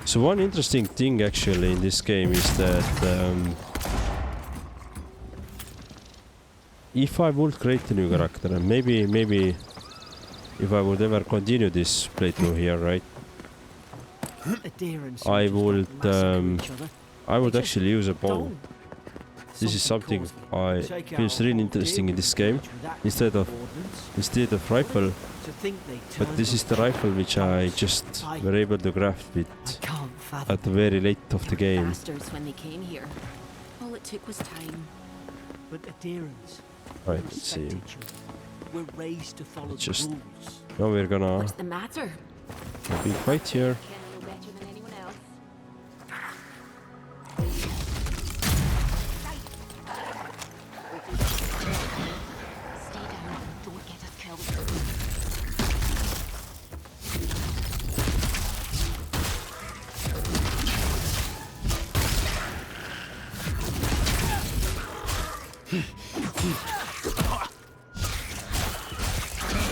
So one interesting thing actually in this game is that if I would create a new character, and maybe if I would ever continue this playthrough here, right? I would actually use a bow. This is something I feels really interesting in this game instead of rifle. But this is the rifle which I just were able to craft with at the very late of the game. When they came here, all it took was time. But adherents. Right, let's see. We're raised to follow the Just rules. now we're gonna What's the matter? be fight here. Better than anyone else. Stay down. Don't get us killed.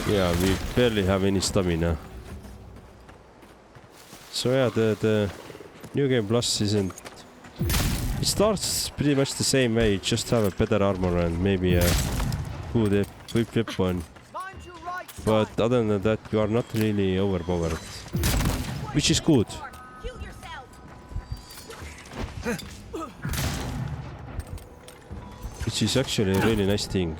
Yeah, we barely have any stamina. So yeah, the New Game Plus isn't... It starts pretty much the same way, you just have a better armor and maybe a good equipped weapon. But other than that, you are not really overpowered. Which is good. Which is actually a really nice thing.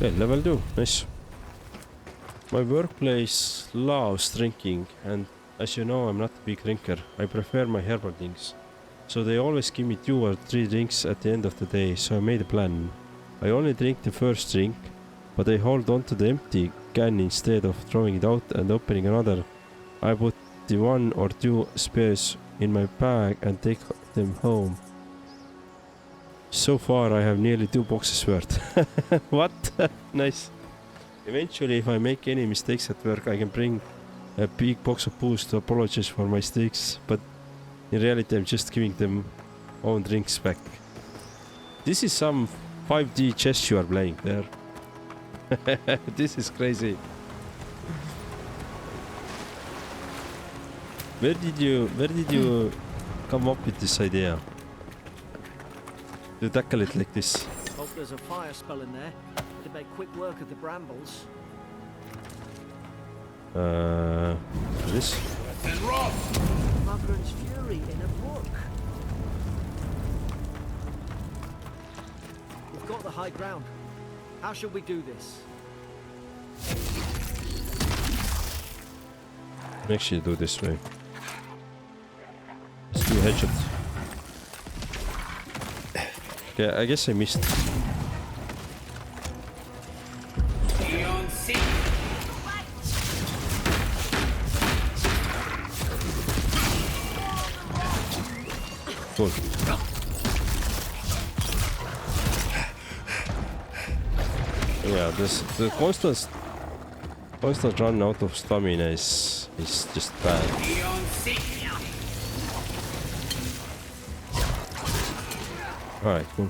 Okay, level 2, nice. My workplace loves drinking, and as you know, I'm not a big drinker. I prefer my herbal things. So they always give me 2 or 3 drinks at the end of the day, so I made a plan. I only drink the first drink, but I hold on to the empty can instead of throwing it out and opening another. I put the 1 or 2 spares in my bag and take them home. So far I have nearly 2 boxes worth. What? Nice. Eventually, if I make any mistakes at work, I can bring a big box of booze to apologize for my mistakes, but in reality I'm just giving them own drinks back. This is some 5D chess you are playing there. This is crazy. Where did you come up with this idea? To tackle it like this. Hope there's a fire spell in there. It'd make quick work of the brambles. This? Margaret's Fury in a book. We've got the high ground. How shall we do this? Actually do this way. Let's do a headshot. Okay, I guess I missed. Cool. Yeah, the constant run out of stamina is just bad. Alright, cool.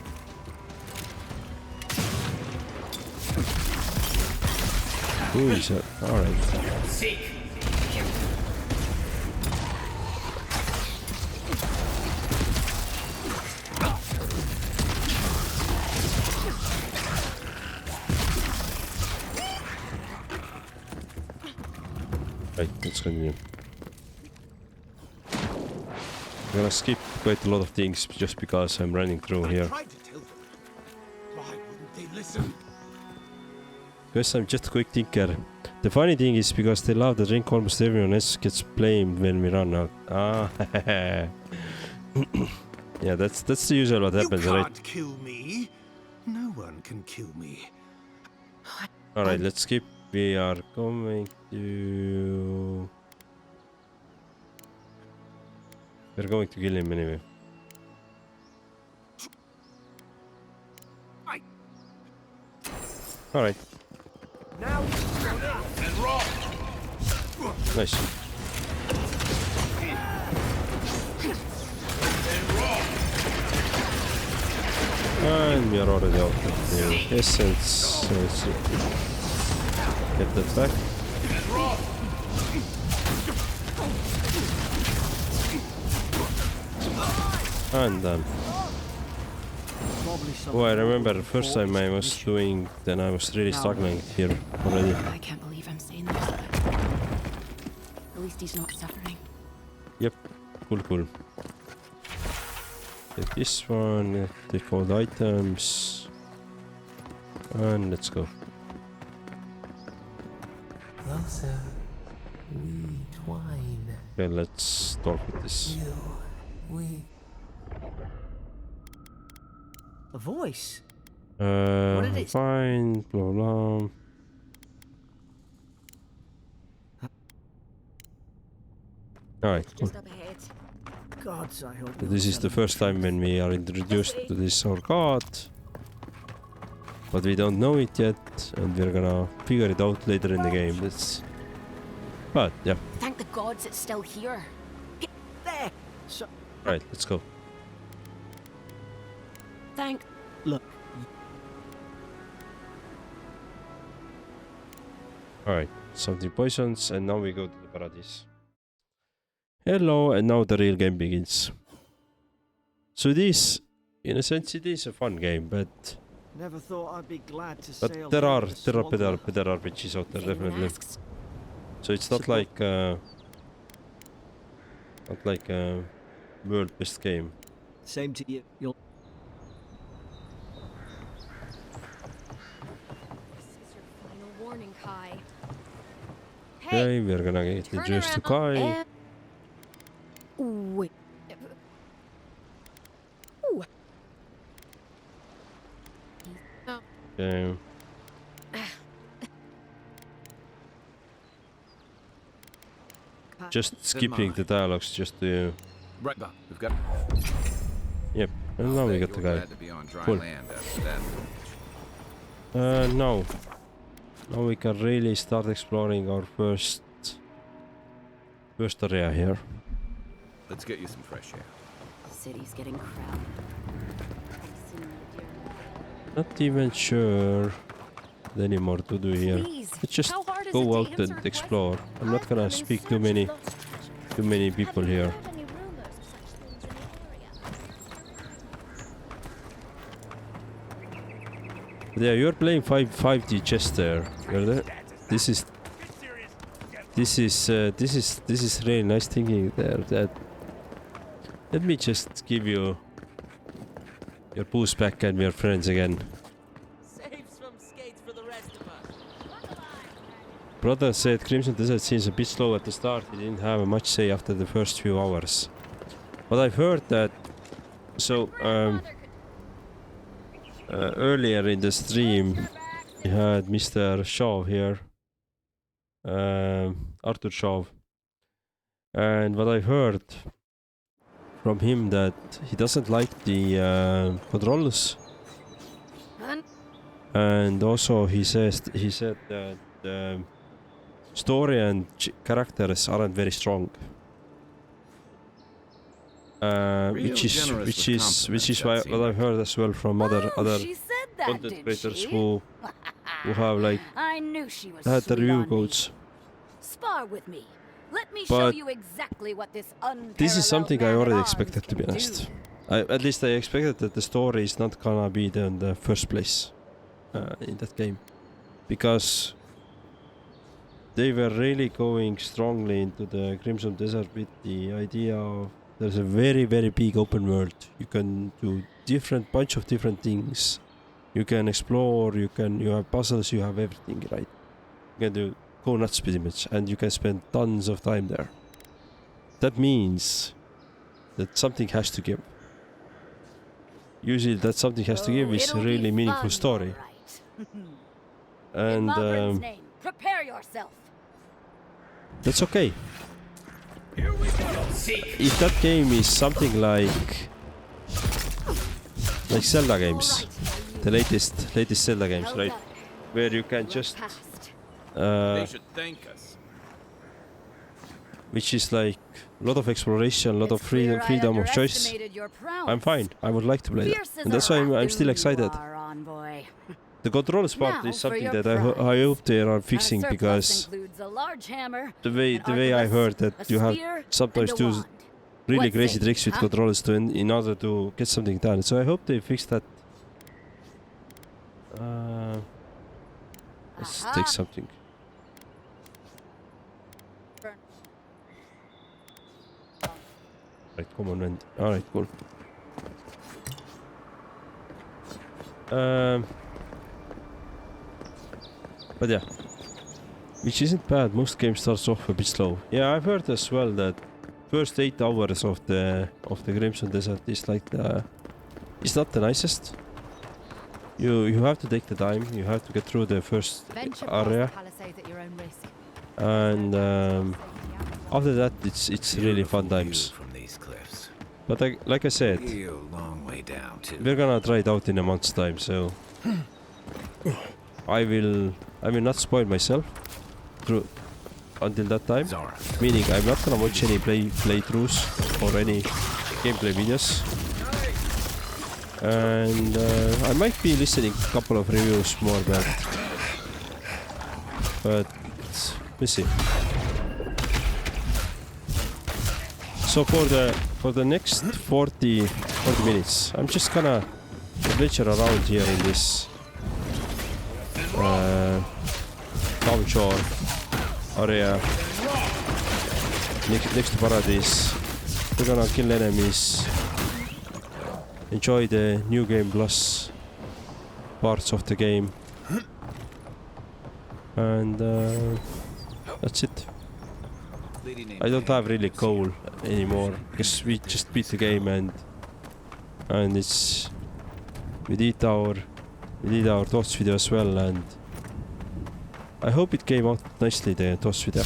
Who is that? Alright. Right, let's continue. I'm gonna skip quite a lot of things just because I'm running through here. Why wouldn't they listen? Because I'm just a quick thinker. The funny thing is because they love the drink, almost everyone else gets blamed when we run out. Ah, yeah, that's the usual what happens, right? You can't kill me. No one can kill me. All right, let's skip. We are going to. We're going to kill him anyway. All right. Now And rock. Nice. And rock. And we are already out of the essence, so let's get that back. And oh, I remember the first time I was doing, then I was really struggling here already. I can't believe I'm saying this, but at least he's not suffering. Yep, cool. Take this one, take all the items, and let's go. Closer, we twine. Okay, let's talk with this. We. A voice. did it say? Fine, blah blah. Alright, cool. Just up ahead. Gods, I hope. This is the first time when we are introduced to this our god. But we don't know it yet, and we're gonna figure it out later in the game. But yeah. Thank the gods it's still here. Get there. So, Right, let's go. Thank. look. Alright, something poisons, and now we go to the paradise. Hello, and now the real game begins. So this, in a sense, it is a fun game, but Never thought I'd be glad to sail. there here are with a better smuggler. RPGs out there, If anyone definitely. asks, So it's not like a world best game. Same to you. You'll. this is your final warning, Kai. Okay, we're gonna get Turn introduced to around Kai. and- Wait. Ooh. Okay. Just skipping the dialogues just to... Right, we've got. Yep, and now we got the guy. Glad to be on dry Cool. land after that. Now we can really start exploring our first area here. Let's get you some fresh air. The city's getting crowded. Not even sure anymore to do here. Please, Let's just how hard is go it to out answer and a explore. question? I'm not gonna I've come in speak too search many of lost treasure. too many people here. Have any rumors of such things in the area? But yeah, you're playing 5D chess there. You're there. This is really nice thinking there. That let me just give you your boost back and we're friends again. Saves from skates for the rest of us. Brother said Crimson Desert seems a bit slow at the start. He didn't have much say after the first few hours. But I've heard that. So earlier in the stream, we had Mr. Shaw here, Arthur Shaw, and what I've heard from him that he doesn't like the controls, and also he said that the story and characters aren't very strong. Which is why what I've heard as well from other She said that, content did creators she? who have like I knew she was had the sweet review on me. codes. Spar with me. Let me show But you exactly what this unparalleled this is something I man at already arms expected, to be can honest. do. At least I expected that the story is not gonna be there in the first place in that game, because they were really going strongly into the Crimson Desert with the idea of there's a very big open world. You can do bunch of different things. You can explore. You have puzzles. You have everything, right? You can go nuts pretty much, and you can spend tons of time there. That means that something has to give. Usually that something has to give is a It'll really be meaningful fun, story. all right. And In Margaret's name, prepare yourself. that's okay. If that game is something like Zelda games, the latest Zelda games, Well right? done. Where you can Look just past. They should thank us. which is like a lot of exploration, a lot of freedom of choice, I'm fine. I would like to play that. And that's why I'm still excited. The controls part is something that I hope they are fixing, because the way I heard that you have sometimes do really crazy tricks with controllers in order to get something done. So I hope they fix that. Let's take something. Right, come on, man. Alright, cool. But yeah, which isn't bad. Most games starts off a bit slow. Yeah, I've heard as well that first 8 hours of the Crimson Desert is like it's not the nicest. You have to take the time. You have to get through the first area, and after that it's really fun times. But like I said, we're gonna try it out in a month's time, so I will not spoil myself through until that time. Meaning I'm not gonna watch any playthroughs or any gameplay videos. And I might be listening a couple of reviews more back. But we'll see. So for the next 40 minutes, I'm just gonna venture around here in this town shore area next to Paradise. We're gonna kill enemies, enjoy the new game plus parts of the game, and that's it. I don't have really goal anymore because we just beat the game, and it's we did our thoughts video as well, and I hope it came out nicely, the thoughts video.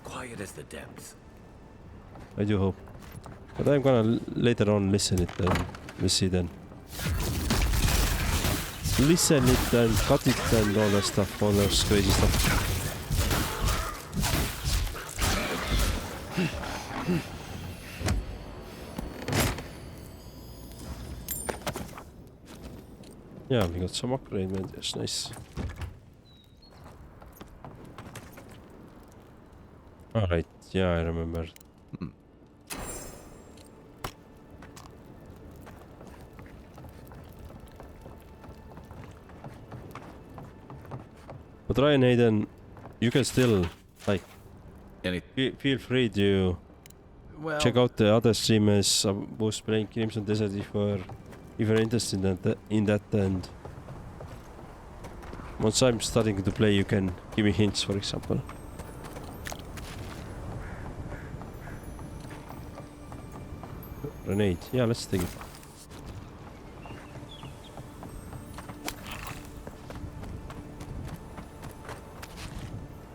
Quiet as the depths. I do hope. But I'm gonna later on listen it and we'll see then. Listen it and cut it and all that stuff, all those crazy stuff. Yeah, we got some upgrade, man. That's nice. Alright, yeah, I remember. But Ryan Hayden, you can still, like, feel free to check out the other streamers who's playing Crimson Desert if you're interested in that, and once I'm starting to play, you can give me hints, for example. Grenade, yeah, let's take it.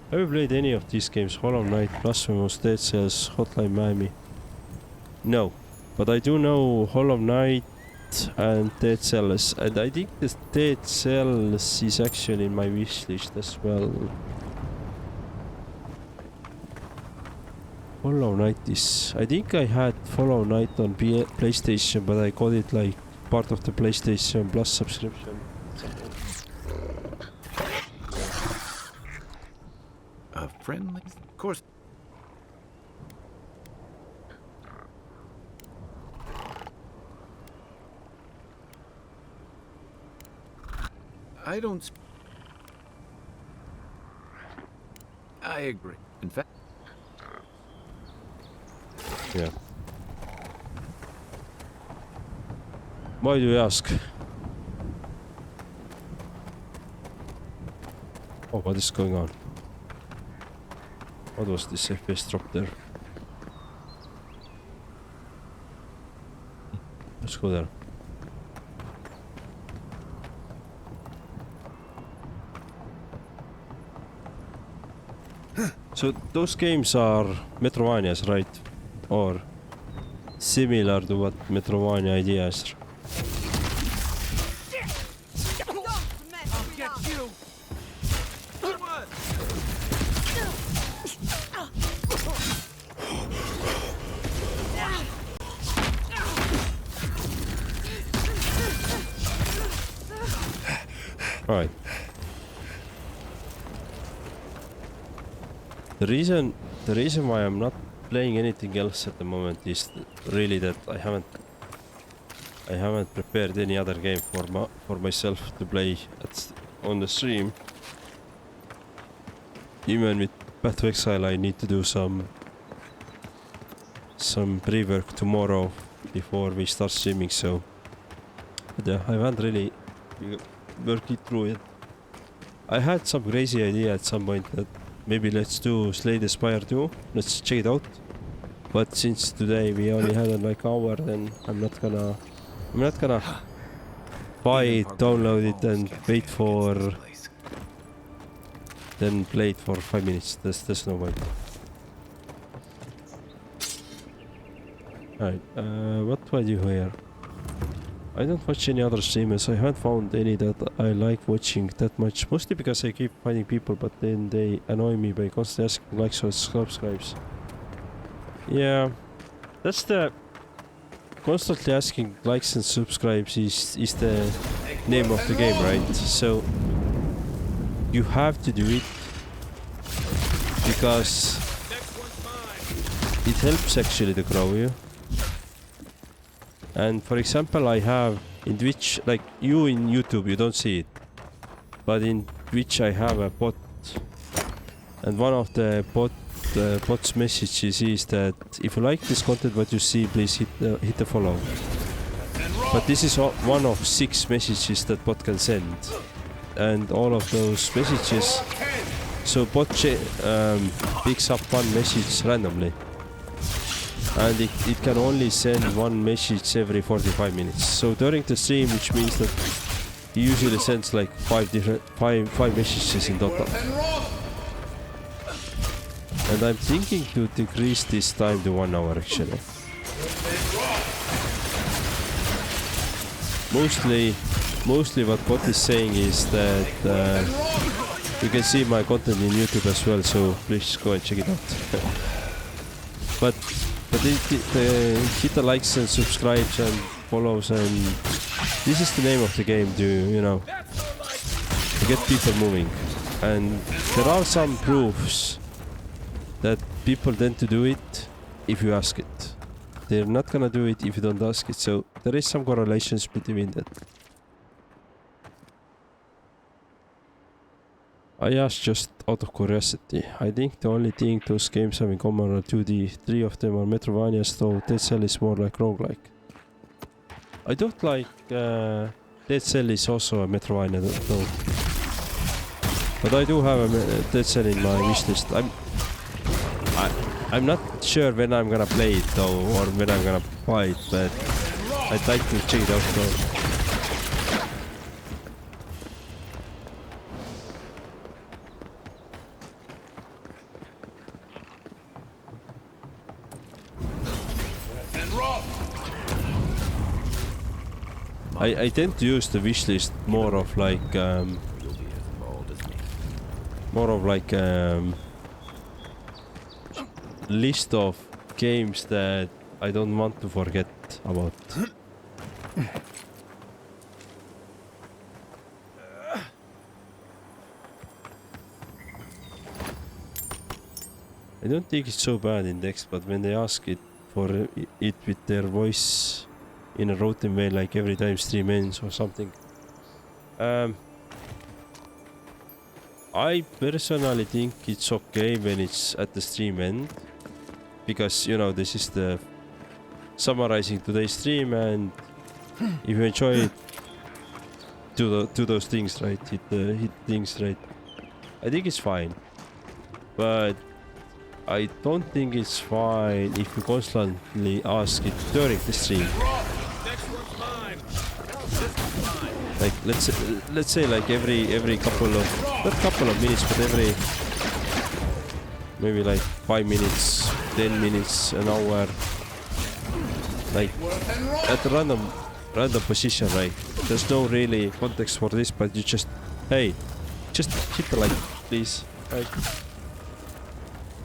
Have you played any of these games? Hollow Knight, Blasphemous, Dead Cells, Hotline Miami? No, but I do know Hollow Knight and Dead Cells, and I think this Dead Cells is actually in my wish list as well. Hollow Knight is... I think I had Hollow Knight on PlayStation, but I got it like part of the PlayStation Plus subscription. Friendly? Of course. I don't... I agree. In fact... Yeah. Why do you ask? Oh, what is going on? What was this FPS drop there? Let's go there. So those games are Metrovanias, right? Or similar to what Metrovania idea is. Alright. The reason why I'm not playing anything else at the moment is really that I haven't prepared any other game for myself to play on the stream. Even with Path to Exile, I need to do some pre-work tomorrow before we start streaming. So, but yeah, I haven't really worked it through yet. I had some crazy idea at some point that maybe let's do Slay the Spire 2. Let's check it out. But since today we only had like hour, then I'm not gonna buy it, download it, and wait for then play it for 5 minutes. There's no point. Alright, what do I do here? I don't watch any other streamers. I haven't found any that I like watching that much. Mostly because I keep finding people, but then they annoy me by constantly asking likes or subscribes. Yeah, that's the constantly asking likes and subscribes is the name of the game, right? So you have to do it because it helps actually to grow you. And for example, I have in Twitch, like you in YouTube, you don't see it, but in Twitch I have a bot, and one of the bot's messages is that if you like this content, what you see, please hit the follow. But this is one of 6 messages that bot can send, and all of those messages, so bot picks up one message randomly. And it can only send one message every 45 minutes. So during the stream, which means that he usually sends like 5 messages in total. And I'm thinking to decrease this time to 1 hour actually. Mostly what bot is saying is that you can see my content in YouTube as well, so please go and check it out. But hit the likes and subscribes and follows, and this is the name of the game to get people moving. And there are some proofs that people tend to do it if you ask it. They're not gonna do it if you don't ask it, so there is some correlations between that. I asked just out of curiosity. I think the only thing those games have in common are 2D. 3 of them are Metroidvanias, though Dead Cell is more like roguelike. I don't like... Dead Cell is also a Metroidvania though. But I do have a Dead Cell in my wishlist. I'm not sure when I'm gonna play it though, or when I'm gonna buy it, but I'd like to check it out though. I tend to use the wishlist more of like list of games that I don't want to forget about. I don't think it's so bad in text, but when they ask it for it with their voice in a routine way, like every time stream ends or something. I personally think it's okay when it's at the stream end, because this is the summarizing today's stream, and if you enjoy it, do those things right, hit things right. I think it's fine, but I don't think it's fine if you constantly ask it during the stream. Like let's say like every couple of, not couple of minutes, but every maybe like 5 minutes, 10 minutes, an hour, like at a random position, right? There's no really context for this, but you just, hey, just hit the like, please, right?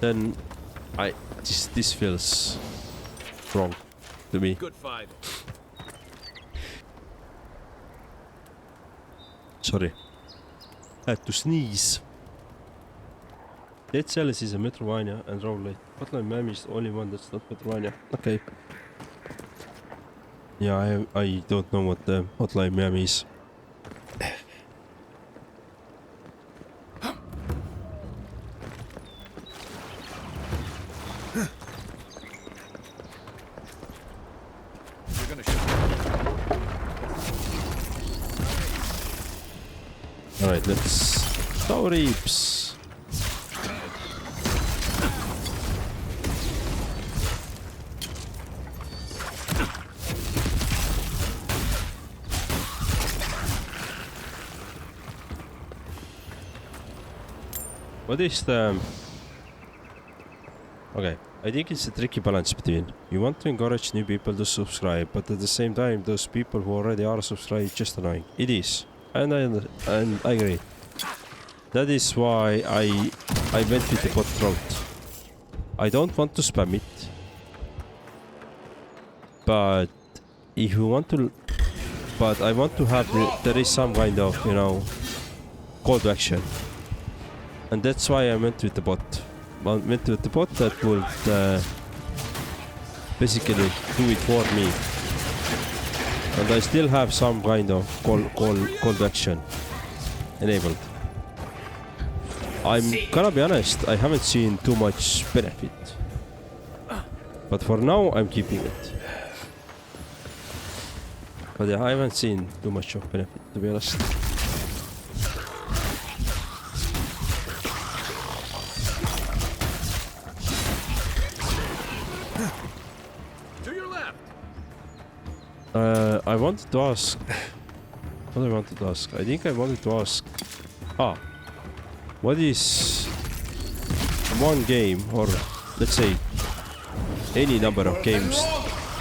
Then this feels wrong to me. Good fight. Sorry. Had to sneeze. Dead Cells is a Metroidvania and roguelite. Hotline Miami is the only one that's not Metroidvania. Okay. Yeah, I don't know what the Hotline Miami is. You're gonna shoot. Alright, let's... Tower Reaps! What is the... Okay, I think it's a tricky balance between you want to encourage new people to subscribe, but at the same time those people who already are subscribed just annoying. It is. And I agree. That is why I went with the bot route. I don't want to spam it. But if you want to... But I want to have... There is some kind of, you know, call to action. And that's why I went with the bot. I went with the bot that would basically do it for me. And I still have some kind of call to action enabled. I'm gonna be honest, I haven't seen too much benefit. But for now, I'm keeping it. But yeah, I haven't seen too much of benefit, to be honest. I wanted to ask... What I wanted to ask? I think I wanted to ask... What is... one game, or let's say... any number of games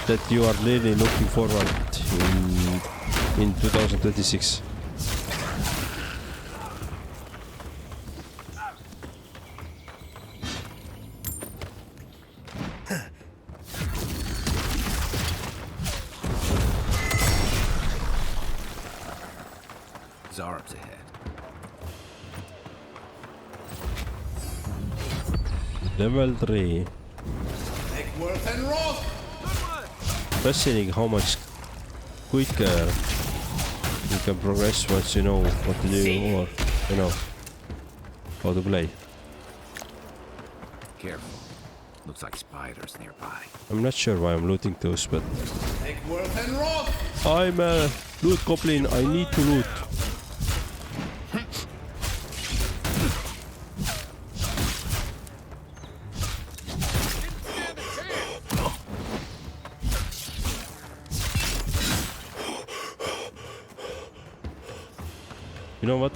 that you are really looking forward in 2026? Zarps ahead. Level 3. Fascinating how much quicker you can progress once you know what to do, or you know how to play. Careful. Looks like spiders nearby. I'm not sure why I'm looting those, but I'm a loot goblin. I need to loot. You know what?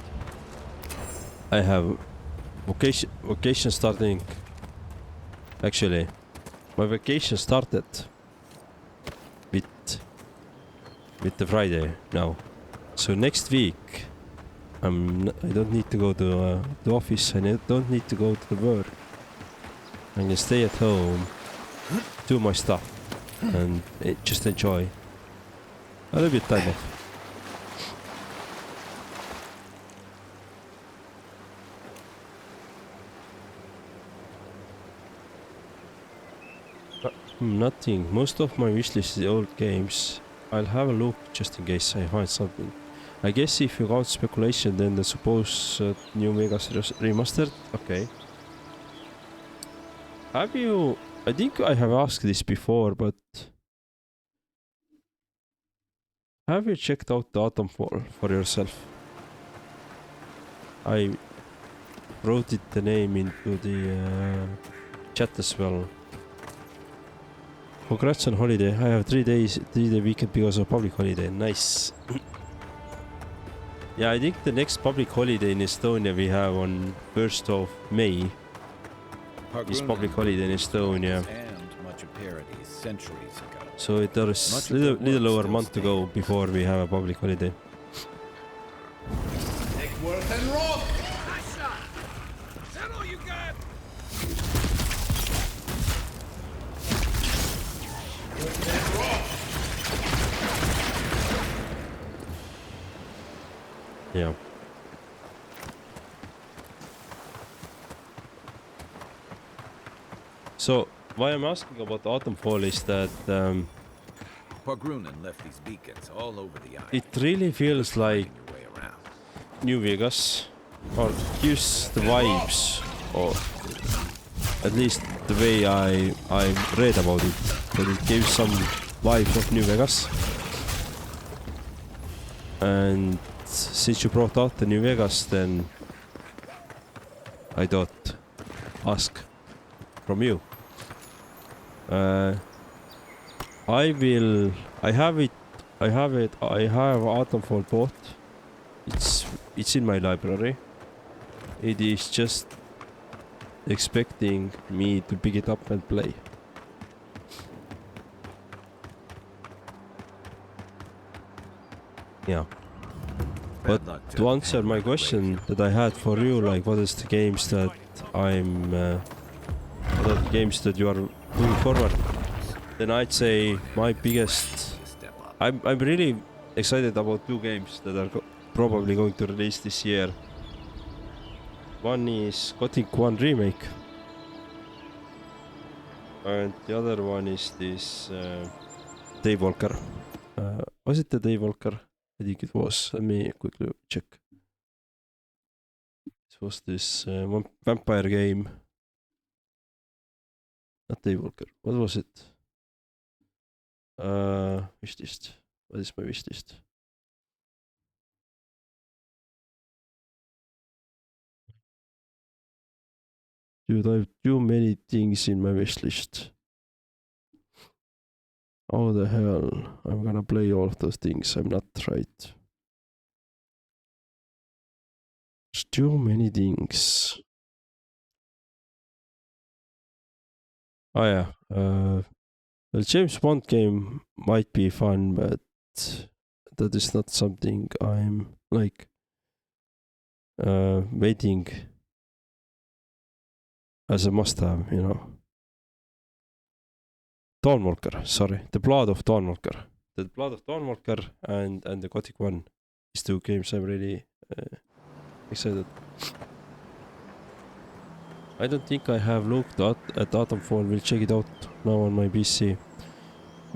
I have vacation starting. Actually, my vacation started with the Friday now. So next week, I don't need to go to the office. I don't need to go to the work. I can stay at home, do my stuff, and just enjoy a little bit time off. Nothing. Most of my wishlist is old games. I'll have a look just in case I find something. I guess if you count speculation, then the supposed new Vegas remastered. Okay. Have you? I think I have asked this before, but have you checked out the Atomfall for yourself? I wrote it the name into the chat as well. Congrats on holiday. I have 3-day weekend because of public holiday. Nice. Yeah, I think the next public holiday in Estonia we have on 1st of May. Is public holiday in Estonia. So there is little over a month to go before we have a public holiday. Yeah. So why I'm asking about Autumnfall is that Pogrunen left these beacons all over the island. it really feels like Finding your way around. New Vegas, or gives the vibes, or at least the way I read about it, that it gives some vibes of New Vegas. And since you brought out the New Vegas, then I thought ask from you. I have Autumnfall bought. It's in my library. It is just expecting me to pick it up and play. Yeah. But Bad luck to answer my handling question that I had for you, like what is the games that what are the games that you are moving forward, then I'd say my biggest, Step up. I'm really excited about two games that are probably going to release this year. One is Gothic 1 Remake, and the other one is this Daywalker. Was it the Daywalker? I think it was. Let me quickly check. It was this vampire game. Not Daywalker. What was it? Wishlist. What is my wishlist? Dude, I have too many things in my wishlist. How the hell I'm gonna play all of those things? I'm not right. There's too many things. Oh yeah. The James Bond game might be fun, but that is not something I'm like waiting as a must-have, you know. Dawnwalker, sorry, the Blood of Dawnwalker, and the Gothic 1. These two games I'm really excited. I don't think I have looked at Autumnfall. Will check it out now on my PC.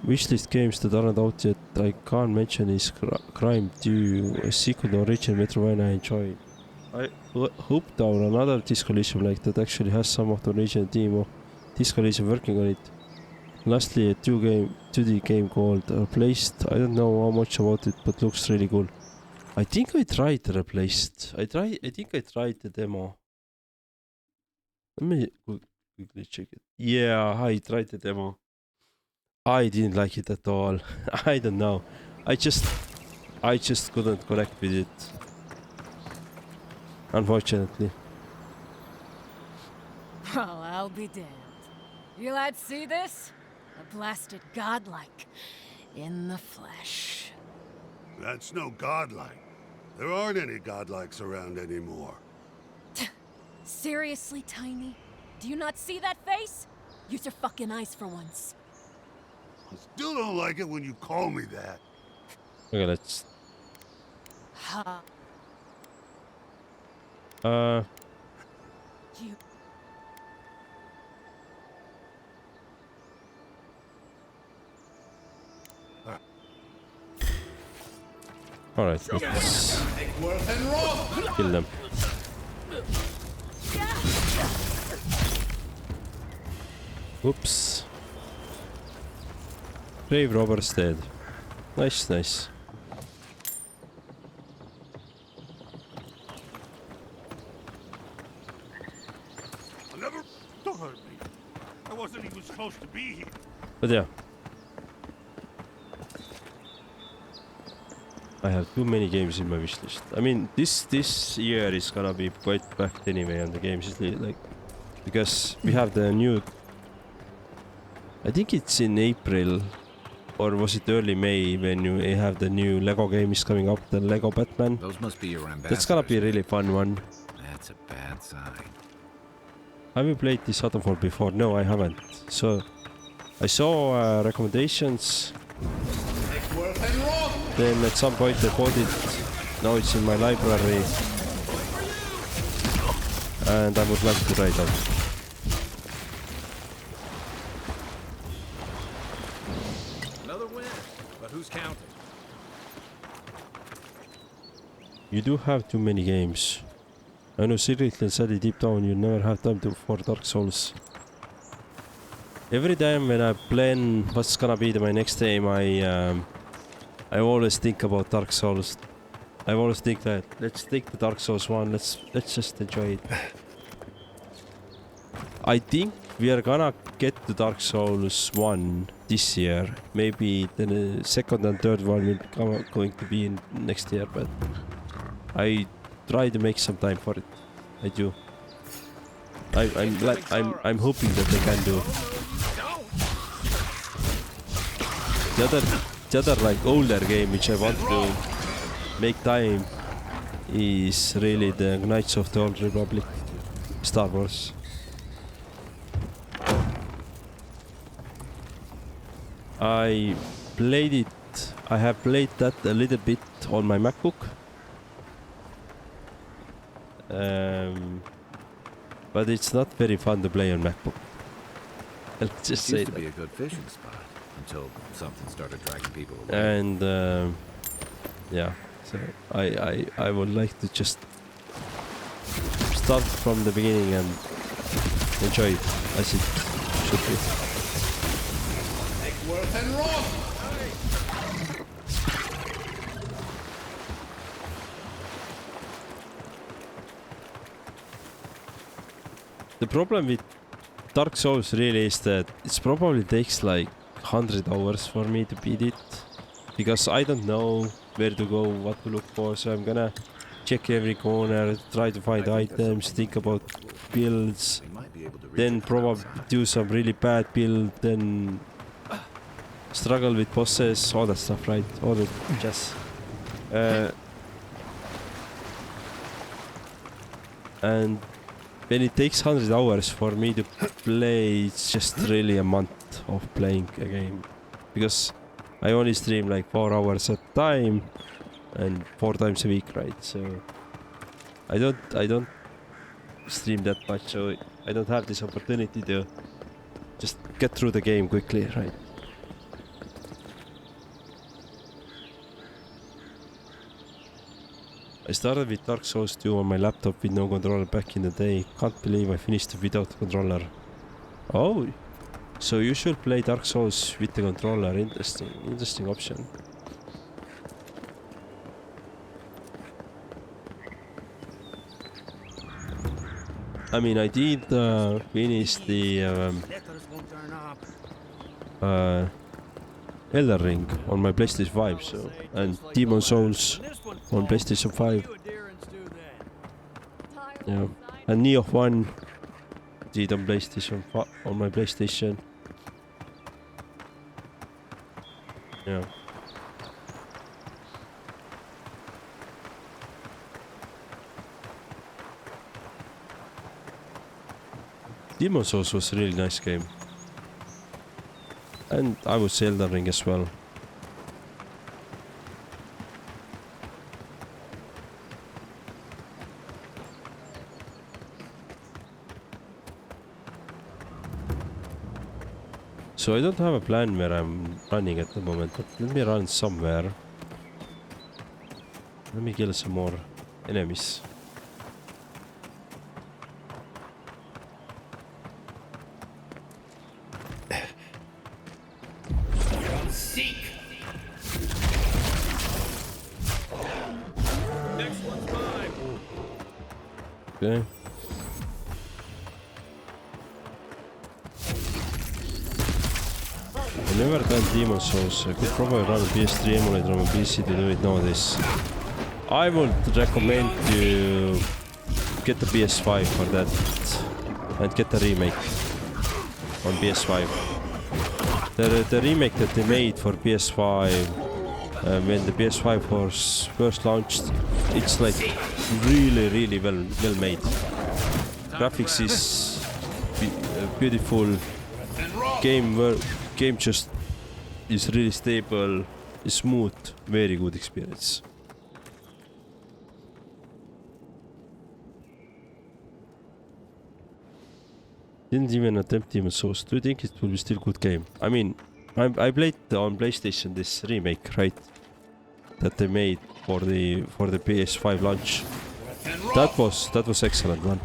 Wishlist games that aren't out yet. I can't mention is Crime 2, a sequel to original Metroidvania I enjoyed. I hope down another Disco Elysium like that actually has some of the original team of Disco Elysium working on it. Lastly, a 2D game called Replaced. I don't know how much about it, but looks really cool. I think I tried Replaced. I think I tried the demo. Let me quickly check it. Yeah, I tried the demo. I didn't like it at all. I don't know. I just couldn't connect with it. Unfortunately. Oh, I'll be damned. You lads see this? A blasted godlike in the flesh. That's no godlike. There aren't any godlikes around anymore. Seriously, Tiny? Do you not see that face? Use your fucking eyes for once. I still don't like it when you call me that. Okay, let's. Ha. You. Alright, let's kill them. Oops. Grave robber's dead. Nice, nice. Don't hurt me. I wasn't even supposed to be here. But yeah. I have too many games in my wishlist. I mean, this year is gonna be quite packed anyway on the games, like, because we have the new. I think it's in April, or was it early May when you have the new Lego game is coming up, the Lego Batman. Those must be your ambassadors. That's gonna be a really fun one. That's a bad sign. Have you played this Autumnfall before? No, I haven't. So I saw recommendations. Then at some point I bought it. Now it's in my library. And I would like to try it out. But who's counting? You do have too many games. I know seriously, sadly, deep down, you never have time for Dark Souls. Every time when I plan what's gonna be my next game, I always think about Dark Souls. I always think that let's take the Dark Souls 1. Let's just enjoy it. I think we are gonna get to Dark Souls 1 this year. Maybe the second and third one will going to be in next year, but I try to make some time for it. I do. I'm hoping that I can do. The other like older game which I want to make time is really the Knights of the Old Republic, Star Wars. I have played that a little bit on my MacBook. But it's not very fun to play on MacBook. Let's just say Used to that. be a good fishing spot until something started dragging people away. And yeah, so I would like to just start from the beginning and enjoy it as it should be. The problem with Dark Souls really is that it probably takes like 100 hours for me to beat it, because I don't know where to go, what to look for, so I'm gonna check every corner, try to find items, think about builds, We might be able to reach then it probably outside. do some really bad build, then struggle with bosses, all that stuff, right? All the jazz. And when it takes 100 hours for me to play, it's just really a month of playing a game, because I only stream like 4 hours at a time and 4 times a week, right? So I don't stream that much, so I don't have this opportunity to just get through the game quickly, right? I started with Dark Souls 2 on my laptop with no controller back in the day. Can't believe I finished it without the controller. Oh, so you should play Dark Souls with the controller. Interesting option. I mean, I did finish the Letters won't turn up. Elden Ring on my PlayStation 5, so, and Demon Souls on PlayStation 5. Yeah, and Neo 1 did on PlayStation on my PlayStation. Yeah. Demon Souls was a really nice game. And I would say Elden Ring as well. So I don't have a plan where I'm running at the moment, but let me run somewhere. Let me kill some more enemies. Okay. I've never done Demon Souls. I could probably run a PS3 emulator on my PC to do it nowadays. I would recommend to get the PS5 for that and get the remake on PS5. The remake that they made for PS5 when the PS5 was first launched, it's like really well made. Graphics is beautiful. Game just is really stable, smooth, very good experience. Didn't even attempt Demon Souls. Do you think it will be still good game? I mean, I played on PlayStation this remake, right? That they made for the PS5 launch. That was excellent one.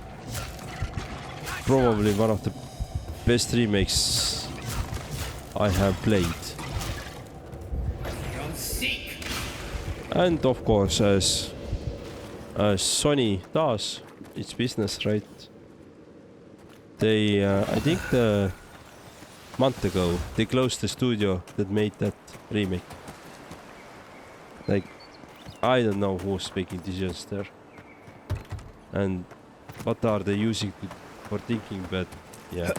Probably one of the best remakes I have played. And of course, as Sony does its business, right? They, I think the month ago, they closed the studio that made that remake. Like, I don't know who's making decisions there. And what are they using for thinking, but yeah.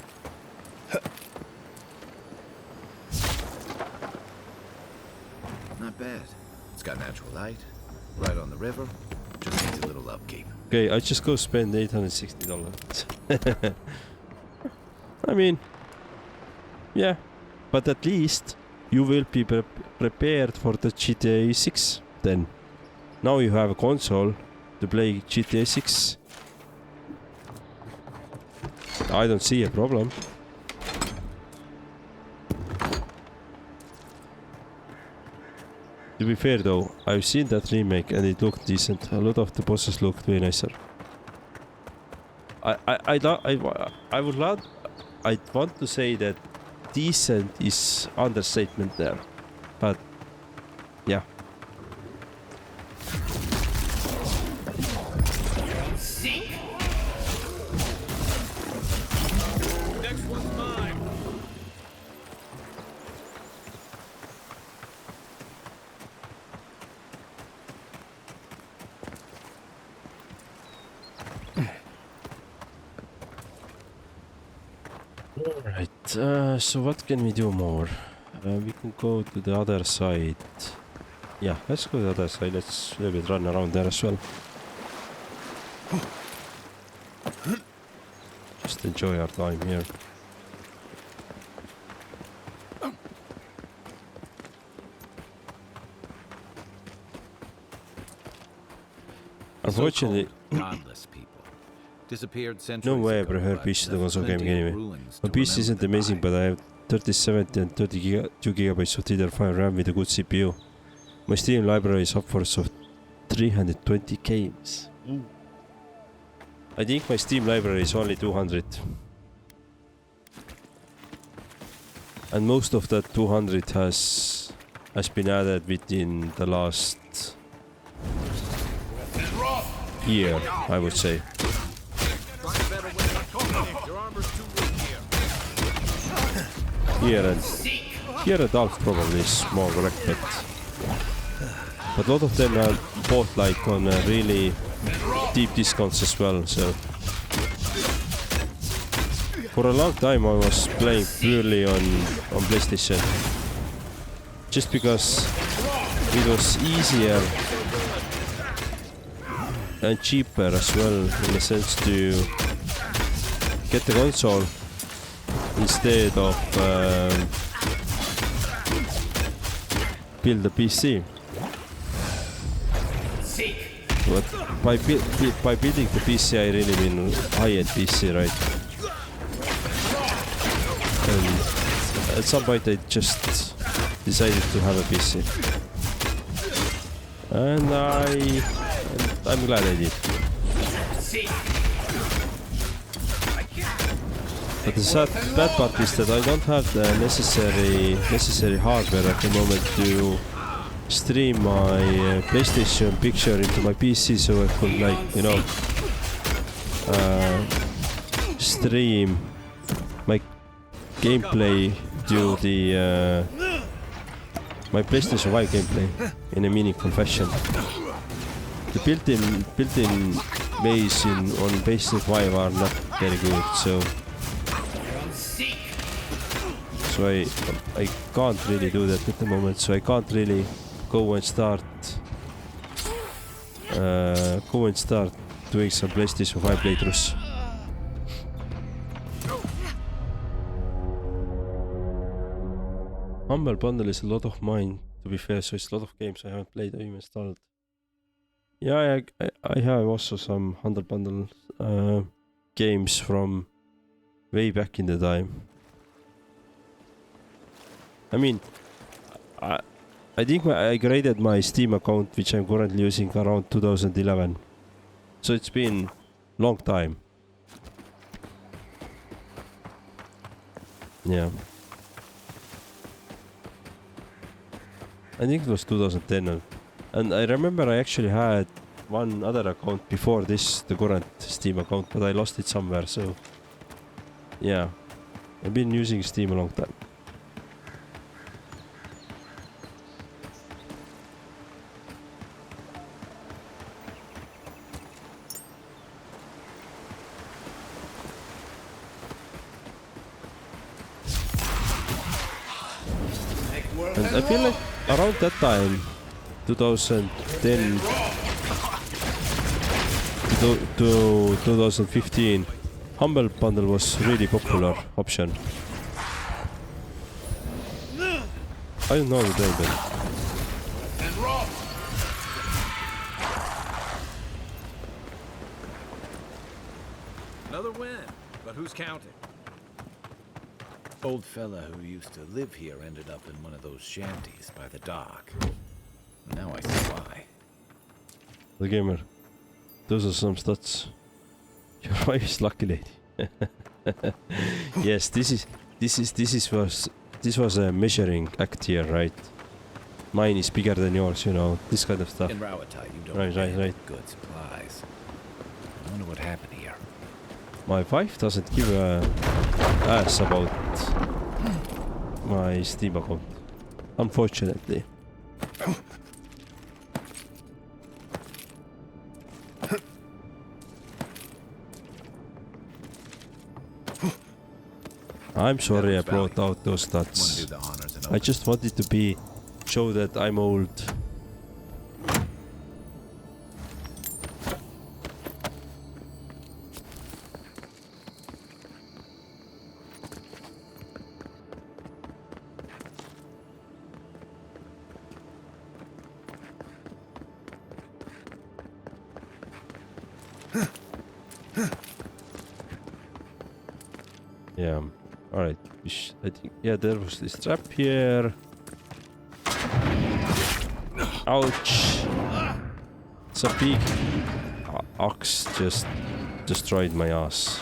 Not bad. It's got natural light, right on the river. Just needs a little upkeep. Okay, I just go spend $860. I mean, yeah, but at least you will be prepared for the GTA 6 then. Now you have a console to play GTA 6. I don't see a problem. To be fair though, I've seen that remake and it looked decent. A lot of the bosses looked way nicer. I would love, I'd want to say that decent is understatement there, but yeah. Next one's mine. Alright, so what can we do more? We can go to the other side. Yeah, let's go to the other side. Let's a little bit run around there as well. Just enjoy our time here. Unfortunately, Godless people disappeared no centuries way I ago, prefer but PC to left console gaming plenty of anyway. ruins My to PC remember isn't the amazing, night. but I have 3070 and 32 gigabytes of DDR5 RAM with a good CPU. My Steam library is upwards of 320 games. I think my Steam library is only 200. And most of that 200 has been added within the last year, I would say. Year and half probably is more correct, but a lot of them are bought like on really deep discounts as well, so for a long time I was playing purely on PlayStation just because it was easier and cheaper as well, in a sense, to get the console instead of build a PC. But by building the PC, I really mean high-end PC, right? And at some point I just decided to have a PC. And I'm glad I did. But the bad part is that I don't have the necessary hardware at the moment to stream my PlayStation picture into my PC, so I could, like, you know, stream my gameplay to the my PlayStation 5 gameplay in a meaningful fashion. The built-in ways on PlayStation 5 are not very good, so I can't really do that at the moment. So I can't really go and start doing some PlayStation 5 playthroughs. Humble Bundle is a lot of mine, to be fair, so it's a lot of games I haven't played or even installed. Yeah, I have also some Humble Bundle games from way back in the time. I mean, I think I created my Steam account, which I'm currently using around 2011. So it's been long time. Yeah. I think it was 2010. And I remember I actually had one other account before this, the current Steam account, but I lost it somewhere, so yeah. I've been using Steam a long time. And I feel like around that time, 2010 to 2015, Humble Bundle was really popular option. I don't know the name, but Another win, but who's counting? Old fella who used to live here ended up in one of those shanties by the dock. Now I see why. the gamer. Those are some stats. Your wife is lucky lady. Yes, this was a measuring act here, right? Mine is bigger than yours, you know, this kind of stuff. In Rawata, you don't Right. get good supplies. I wonder what happened here. My wife doesn't give a ass about my Steam account, unfortunately. I'm sorry I brought out those Wanna stats. do the honors and I just wanted to show that I'm old. Yeah. Alright. I think, yeah, there was this trap here. Ouch. Some big ox just destroyed my ass.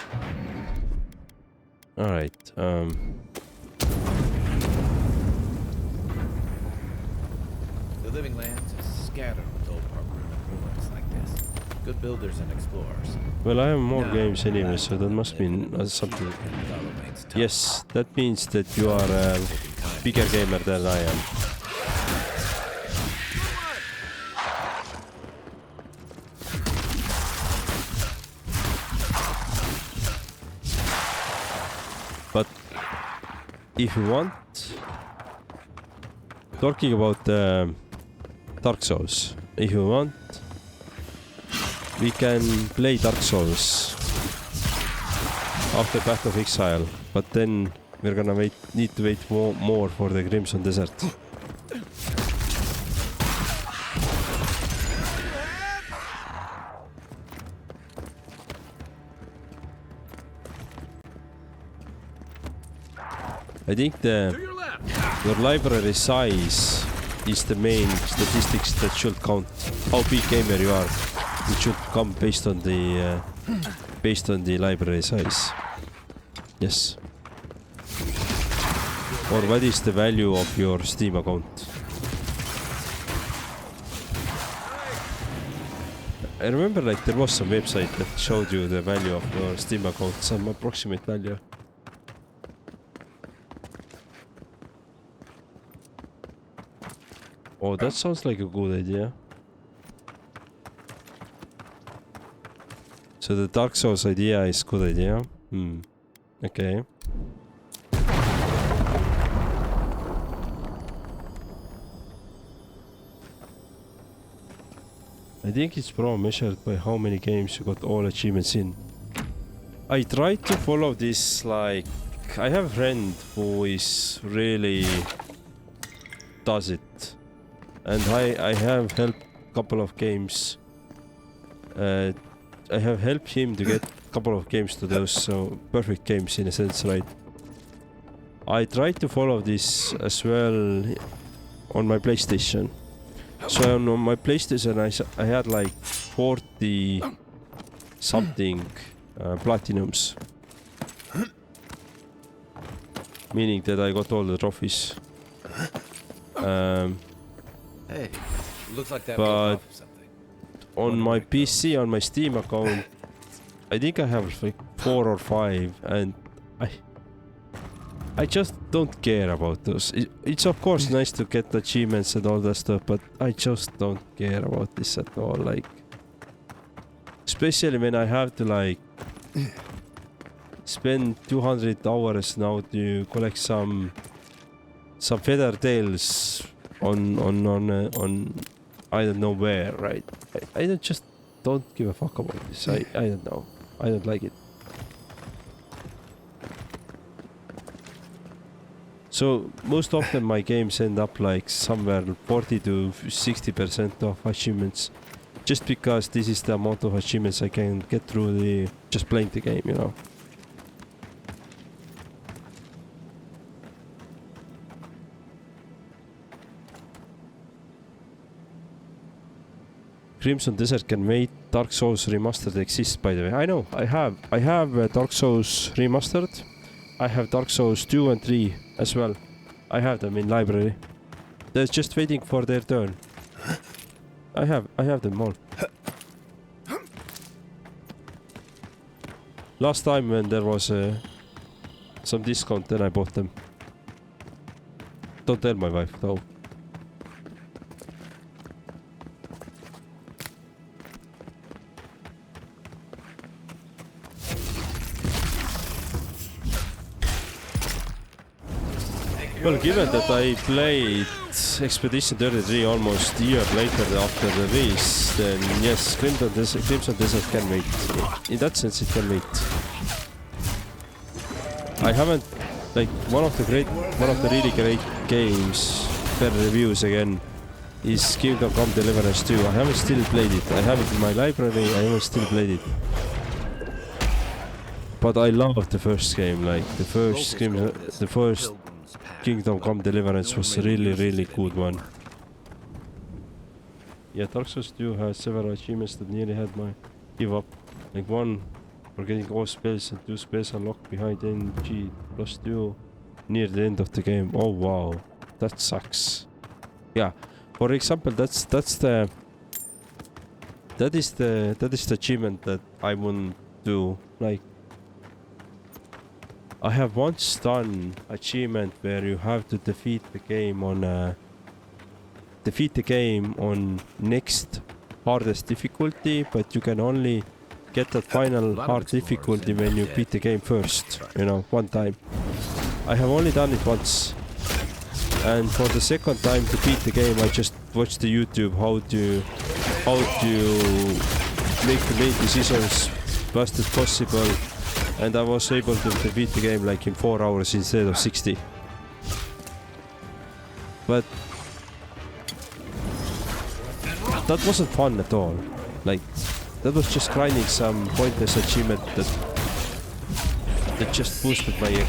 Alright. The living lands is scattered with old ruins like this. Good builders and explorers. Well, I have more Now, games anyway, that's so that must mean something. Yes, that means that you are a bigger gamer than I am. But if you want, talking about Dark Souls, if you want, we can play Dark Souls after Path of Exile, but then we're gonna need to wait more for the Crimson Desert. I think your library size is the main statistics that should count. How big gamer you are, it should come based on the library size. Yes. Or what is the value of your Steam account? I remember like there was some website that showed you the value of your Steam account, some approximate value. Oh, that sounds like a good idea. So the Dark Souls idea is good idea. Okay. I think it's probably measured by how many games you got all achievements in. I tried to follow this, like, I have a friend who is really does it. And I have helped a couple of games. I have helped him to get a couple of games to those, so perfect games in a sense, right? I tried to follow this as well on my PlayStation. So on my PlayStation I had like 40 something platinums. Meaning that I got all the trophies. Hey, looks like that But broke off of something. on my PC, on my Steam account, I think I have like 4 or 5, and I just don't care about those. It's of course nice to get achievements and all that stuff, but I just don't care about this at all. Like, especially when I have to like spend 200 hours now to collect some feather tails on I don't know where, right? I just don't give a fuck about this. I don't know. I don't like it. So most often my games end up like somewhere 40 to 60% of achievements, just because this is the amount of achievements I can get through the just playing the game, you know. Crimson Desert can wait. Dark Souls Remastered exists, by the way. I know. I have Dark Souls Remastered. I have Dark Souls 2 and 3 as well. I have them in library. They're just waiting for their turn. I have them all. Last time when there was some discount, then I bought them. Don't tell my wife though. Well, given that I played Expedition 33 almost a year later after the release, then yes, Crimson Desert can wait. In that sense, it can wait. I haven't, like, one of the really great games, fair reviews again, is Kingdom Come Deliverance 2. I haven't still played it. I have it in my library. I haven't still played it. But I love the first game. Like the first Kingdom Come Deliverance was a really good one. Yeah, Dark Souls 2 has several achievements that nearly had my give up. Like 1 for getting all spells and 2 spells unlocked behind NG plus 2 near the end of the game. Oh wow, that sucks. Yeah, for example, that is the achievement that I wouldn't do. Like, I have once done achievement where you have to defeat the game on next hardest difficulty, but you can only get that final hard difficulty when you beat the game first, you know, one time. I have only done it once, and for the second time to beat the game, I just watched the YouTube how to make the main decisions fast as possible. And I was able to defeat the game like in 4 hours instead of 60. But that wasn't fun at all. Like, that was just grinding some pointless achievement that just boosted my ego.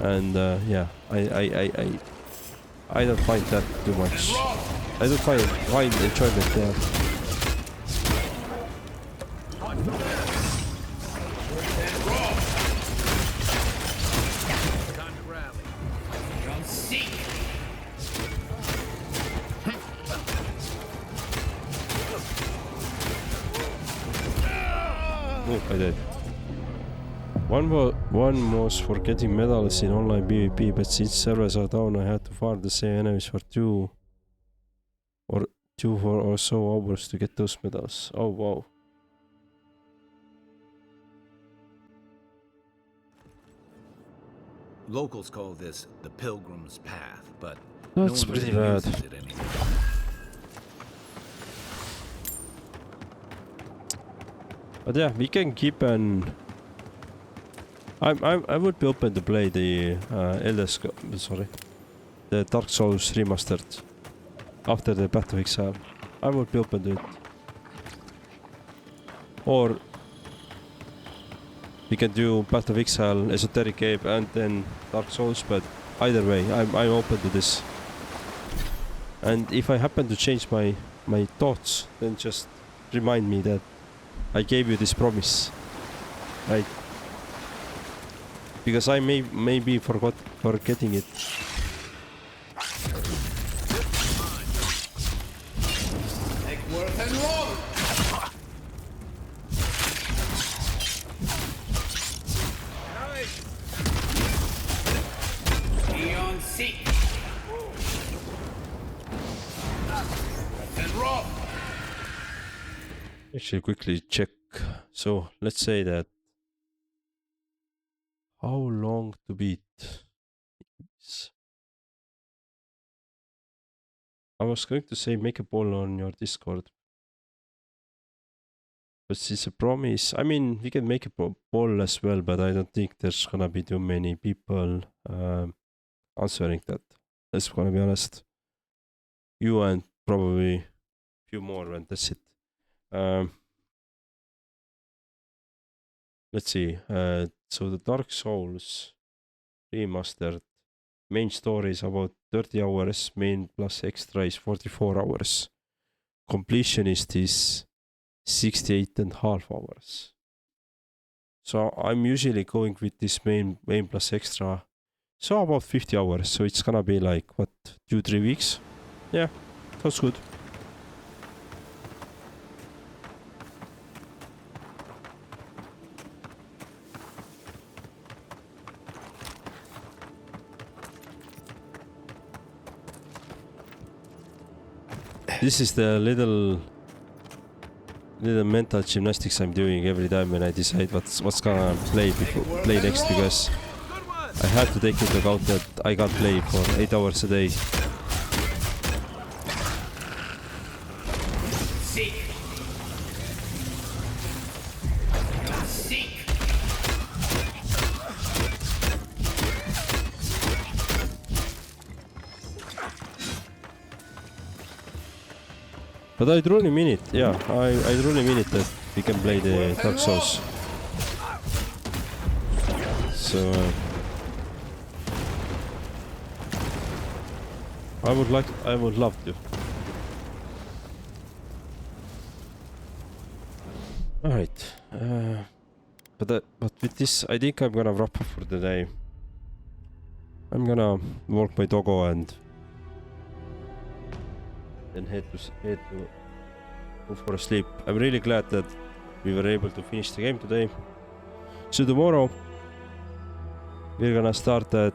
And yeah, I don't find that too much. I don't find enjoyment there. Oh, I did. One was for getting medals in online PvP, but since servers are down, I had to farm the same enemies for 2 or so hours to get those medals. Oh wow. Locals call this the Pilgrim's Path, but That's no one pretty really bad. uses it anymore. But yeah, we can keep an. I would be open to play the the Dark Souls Remastered after the Path of Exile. I would be open to it. Or We can do Path of Exile, Esoteric Ape, and then Dark Souls, but either way, I'm open to this. And if I happen to change my thoughts, then just remind me that I gave you this promise, right? Because I may be forgetting it. Actually, quickly check. So let's say that how long to beat. I was going to say make a poll on your Discord, but it's a promise. I mean, we can make a poll as well, but I don't think there's gonna be too many people answering that. Let's gonna be honest. You and probably a few more, and that's it. Let's see. So the Dark Souls remastered main story is about 30 hours. Main plus extra is 44 hours. Completionist is 68.5 hours. So I'm usually going with this main plus extra. So about 50 hours. So it's gonna be like what, 2-3 weeks? Yeah, that's good. This is the little mental gymnastics I'm doing every time when I decide what's gonna play next, because I have to take into account that I can't play for 8 hours a day. But I truly mean it, yeah, I truly mean it that we can play the Dark Souls. So I would love to. Alright, but with this, I think I'm gonna wrap up for the day. I'm gonna walk my doggo and then head to go for a sleep. I'm really glad that we were able to finish the game today. So tomorrow we're gonna start at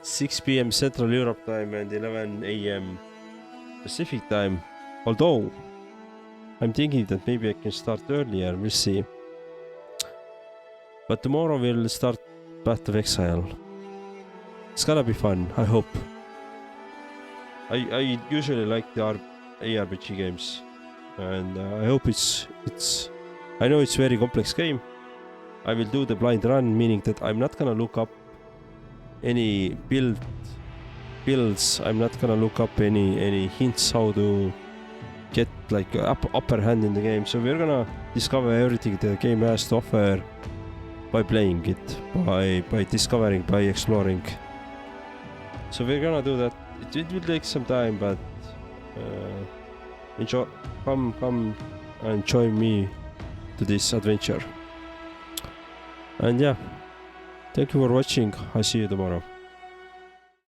6 PM Central Europe time and 11 AM Pacific time. Although I'm thinking that maybe I can start earlier, we'll see. But tomorrow we'll start Path of Exile. It's gonna be fun, I hope. I usually like the ARPG games, and I hope it's. I know it's a very complex game. I will do the blind run, meaning that I'm not gonna look up any builds. I'm not gonna look up any hints how to get like upper hand in the game. So we're gonna discover everything the game has to offer by playing it, by discovering, by exploring. So we're gonna do that. It will take some time, but come and join me to this adventure. And yeah, thank you for watching. I'll see you tomorrow.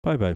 Bye bye.